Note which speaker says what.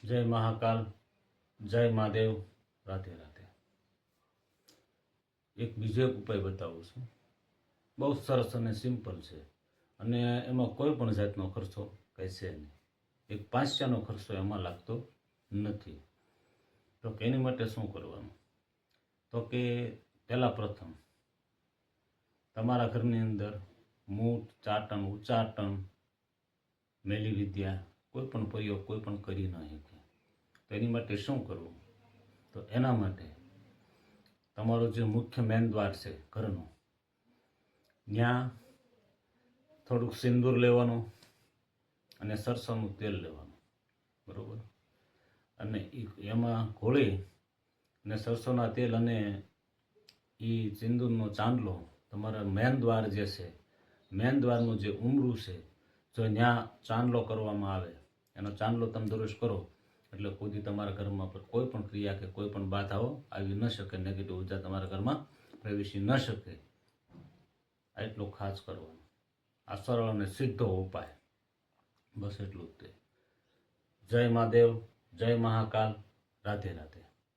Speaker 1: જય મહાકાલ, જય મહાદેવ, રાધે રાધે. એક બીજો એક ઉપાય બતાવું છું. બહુ સરસ અને સિમ્પલ છે અને એમાં કોઈ પણ જાતનો ખર્ચો કંઈ છે નહીં. એક 5 પૈસાનો ખર્ચો એમાં લાગતો નથી. તો એની માટે શું કરવાનું? તો કે પહેલાં પ્રથમ તમારા ઘરની અંદર મૂઠ, ચાટણ, ઉચ્ચાટન, મેલી વિદ્યા કોઈ પણ પ્રયોગ કોઈ પણ કરી ન શકે. તો એની માટે શું કરવું? તો એના માટે તમારું જે મુખ્ય મેન દ્વાર છે ઘરનું, ત્યાં થોડુંક સિંદૂર લેવાનું અને સરસવનું તેલ લેવાનું, બરાબર? અને એમાં ઘોળી અને સરસવના તેલ અને એ સિંદૂરનો ચાંદલો તમારા મેન દ્વાર જે છે, મેન દ્વારનું જે ઉમરું છે, જો ત્યાં ચાંદલો કરવામાં આવે, એનો ચાંદલો તમે દરરોજ કરો એટલે કોઈ તમારા ઘરમાં પર કોઈ પણ ક્રિયા કે કોઈ પણ બાધાઓ આવી ન શકે, નેગેટિવ ઉર્જા તમારા ઘરમાં પ્રવેશી ન શકે. એટલું ખાસ કરવાનું. આ સરળ અને સીધો ઉપાય, બસ એટલું જ તે. જય મહાદેવ, જય મહાકાલ, રાધે રાધે.